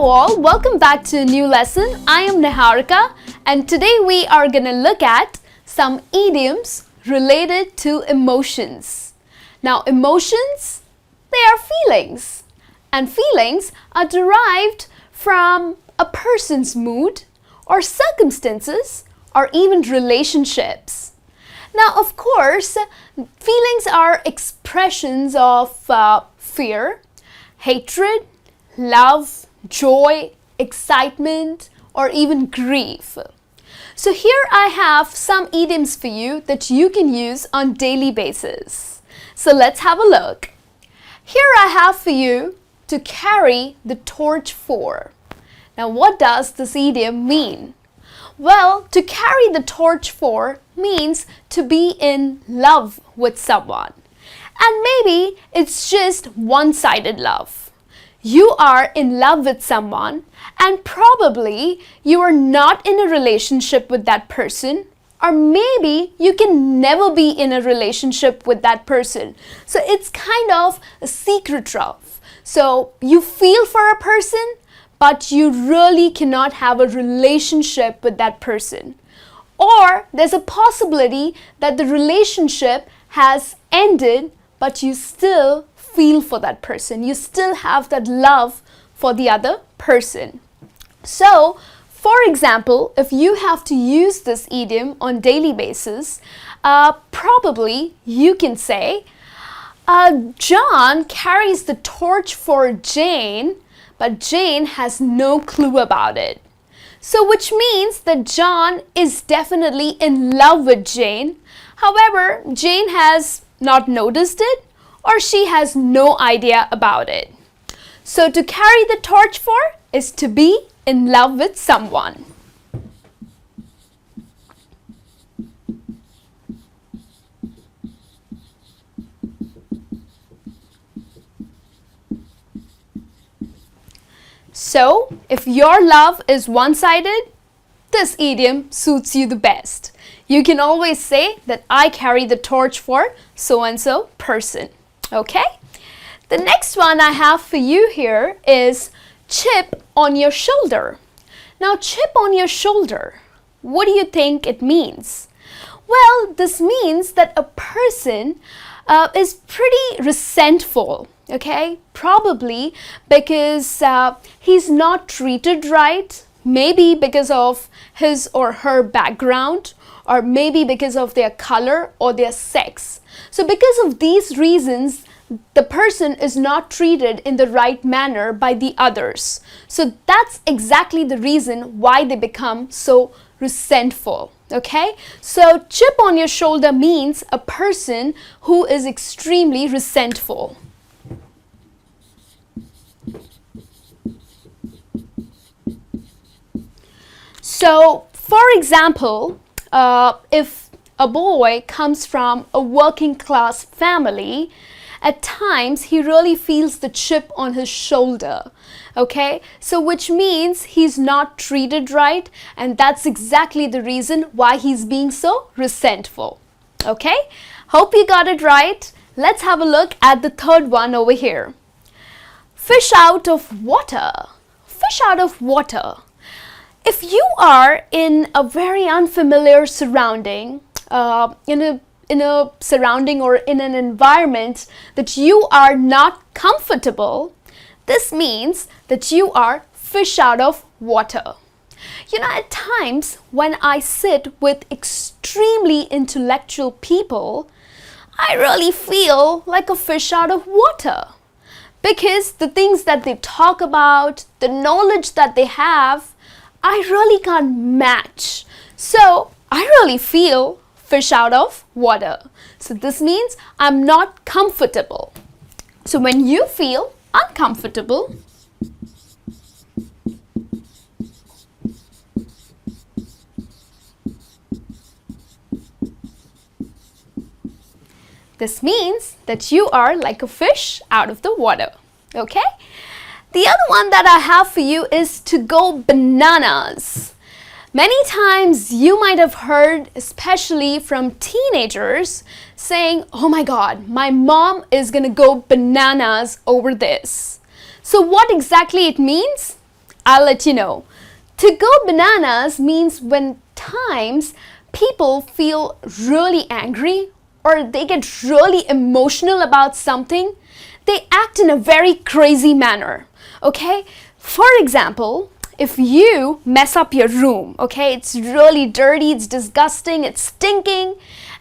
all, welcome back to a new lesson. I am Niharika and today we are going to look at some idioms related to emotions. Now emotions, they are feelings and feelings are derived from a person's mood or circumstances or even relationships. Now of course, feelings are expressions of fear, hatred, love, joy, excitement, or even grief. So here I have some idioms for you that you can use on daily basis. So let's have a look. Here I have for you to carry the torch for. Now what does this idiom mean? Well, to carry the torch for means to be in love with someone. And maybe it's just one-sided love. You are in love with someone and probably you are not in a relationship with that person, or maybe you can never be in a relationship with that person. So it's kind of a secret love. So you feel for a person, but you really cannot have a relationship with that person. Or there's a possibility that the relationship has ended, but you still feel for that person. You still have that love for the other person. So, for example, if you have to use this idiom on daily basis, probably you can say, John carries the torch for Jane, but Jane has no clue about it. So, which means that John is definitely in love with Jane. However, Jane has not noticed it, or she has no idea about it. So to carry the torch for is to be in love with someone. So if your love is one-sided, this idiom suits you the best. You can always say that I carry the torch for so-and-so person. Okay? The next one I have for you here is chip on your shoulder. Now, chip on your shoulder, what do you think it means? Well, this means that a person is pretty resentful, okay? Probably because he's not treated right, maybe because of his or her background, or maybe because of their color or their sex. So because of these reasons, the person is not treated in the right manner by the others. So that's exactly the reason why they become so resentful. Okay? So chip on your shoulder means a person who is extremely resentful. So, for example, if a boy comes from a working class family, at times he really feels the chip on his shoulder, okay? So which means he's not treated right, and that's exactly the reason why he's being so resentful, okay? Hope you got it right. Let's have a look at the third one over here. Fish out of water. Fish out of water. If you are in a very unfamiliar surrounding, in a surrounding or in an environment that you are not comfortable, this means that you are fish out of water. You know, at times when I sit with extremely intellectual people, I really feel like a fish out of water. Because the things that they talk about, the knowledge that they have, I really can't match. So I really feel fish out of water. So this means I'm not comfortable. So when you feel uncomfortable, this means that you are like a fish out of the water. Okay? The other one that I have for you is to go bananas. Many times you might have heard, especially from teenagers, saying, oh my God, my mom is gonna go bananas over this. So what exactly it means? I'll let you know. To go bananas means when times people feel really angry or they get really emotional about something, they act in a very crazy manner, okay? For example, if you mess up your room, okay, it's really dirty, it's disgusting, it's stinking,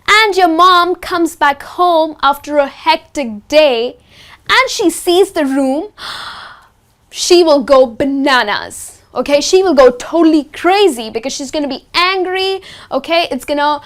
and your mom comes back home after a hectic day and she sees the room, she will go bananas. Okay, she will go totally crazy because she's gonna be angry. Okay, it's gonna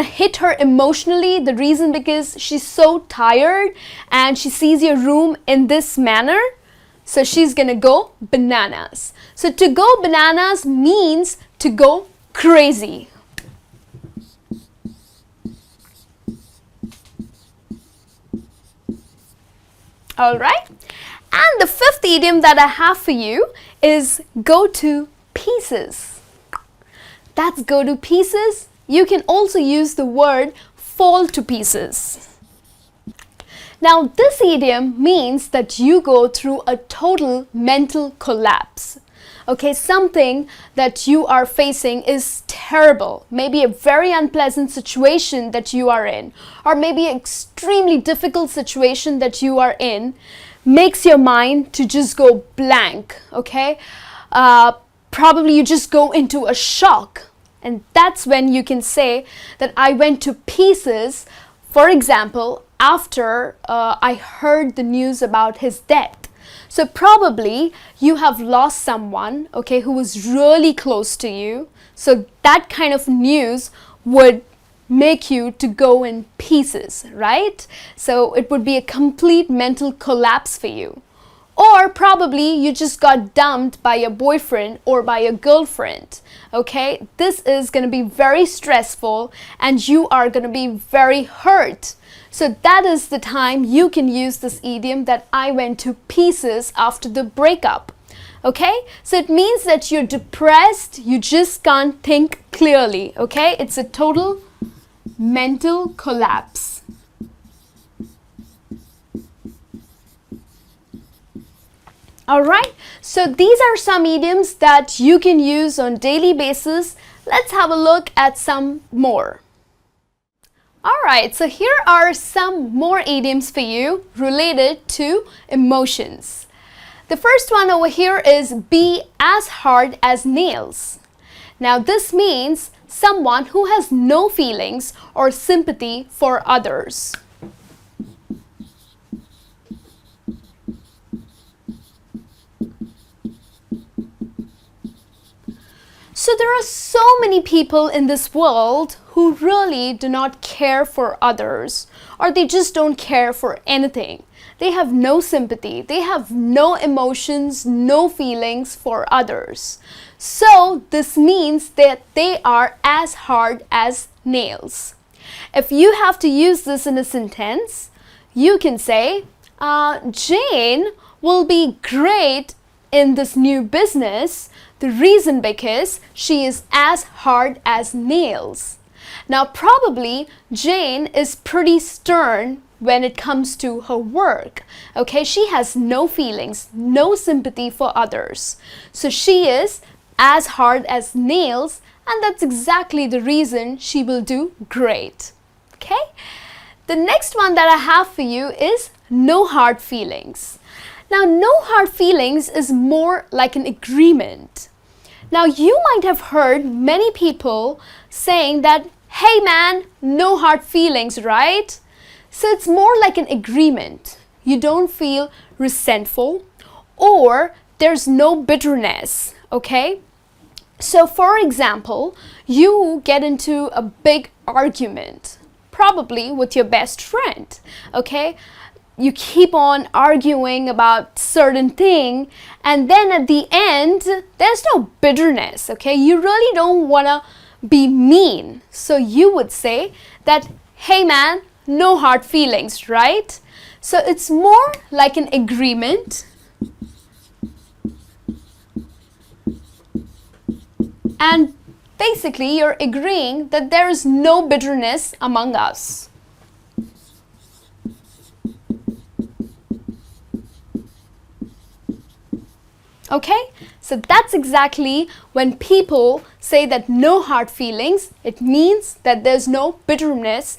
hit her emotionally. The reason because she's so tired and she sees your room in this manner, so she's gonna go bananas. So to go bananas means to go crazy. All right. And the fifth idiom that I have for you is go to pieces. That's go to pieces. You can also use the word fall to pieces. Now this idiom means that you go through a total mental collapse. Okay, something that you are facing is terrible. Maybe a very unpleasant situation that you are in, or maybe an extremely difficult situation that you are in, makes your mind to just go blank, okay? Probably you just go into a shock, and that's when you can say that I went to pieces, for example, after I heard the news about his death. So probably you have lost someone, okay, who was really close to you. So that kind of news would make you to go in pieces, right? So it would be a complete mental collapse for you. Or probably you just got dumped by your boyfriend or by your girlfriend, okay? This is going to be very stressful and you are going to be very hurt. So that is the time you can use this idiom that I went to pieces after the breakup. Okay, so it means that you're depressed, you just can't think clearly. Okay, it's a total mental collapse. Alright, so these are some idioms that you can use on daily basis. Let's have a look at some more. Alright, so here are some more idioms for you related to emotions. The first one over here is be as hard as nails. Now this means someone who has no feelings or sympathy for others. So there are so many people in this world who really do not care for others, or they just don't care for anything. They have no sympathy, they have no emotions, no feelings for others. So this means that they are as hard as nails. If you have to use this in a sentence, you can say, Jane will be great in this new business. The reason because she is as hard as nails. Now probably Jane is pretty stern when it comes to her work. Okay, she has no feelings, no sympathy for others. So she is as hard as nails, and that's exactly the reason she will do great. Okay, the next one that I have for you is no hard feelings. Now, no hard feelings is more like an agreement. Now, you might have heard many people saying that, hey man, no hard feelings, right? So it's more like an agreement. You don't feel resentful or there's no bitterness, okay? So for example, you get into a big argument, probably with your best friend, okay? You keep on arguing about certain thing, and then at the end, there's no bitterness, okay? You really don't want to be mean. So you would say that, hey man, no hard feelings, right? So it's more like an agreement. And basically, you're agreeing that there is no bitterness among us. Okay, So that's exactly when people say that no hard feelings, it means that there's no bitterness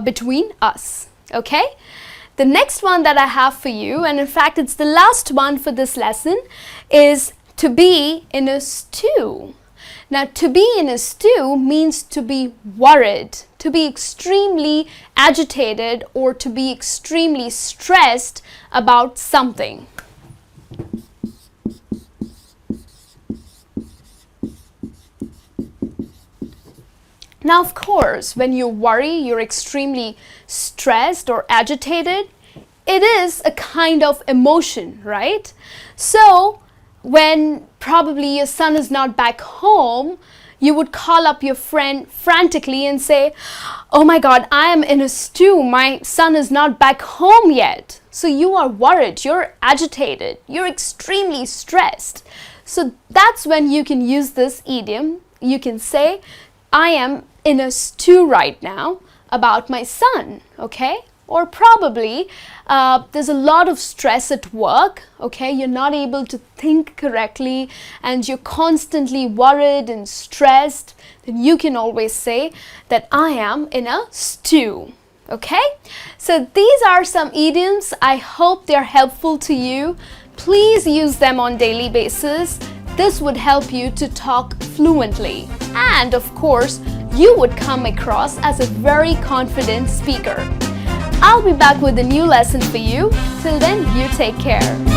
between us. Okay? The next one that I have for you, and in fact it's the last one for this lesson, is to be in a stew. Now, to be in a stew means to be worried, to be extremely agitated, or to be extremely stressed about something. Now, of course, when you worry, you're extremely stressed or agitated, it is a kind of emotion, right? So, when probably your son is not back home, you would call up your friend frantically and say, "Oh my God, I am in a stew. My son is not back home yet." So you are worried, you're agitated, you're extremely stressed. So that's when you can use this idiom. You can say, "I am in a stew right now about my son," okay? Or probably there's a lot of stress at work, okay? You're not able to think correctly and you're constantly worried and stressed. Then you can always say that I am in a stew, okay? So these are some idioms. I hope they're helpful to you. Please use them on daily basis. This would help you to talk fluently. And of course, you would come across as a very confident speaker. I'll be back with a new lesson for you. Till then, you take care.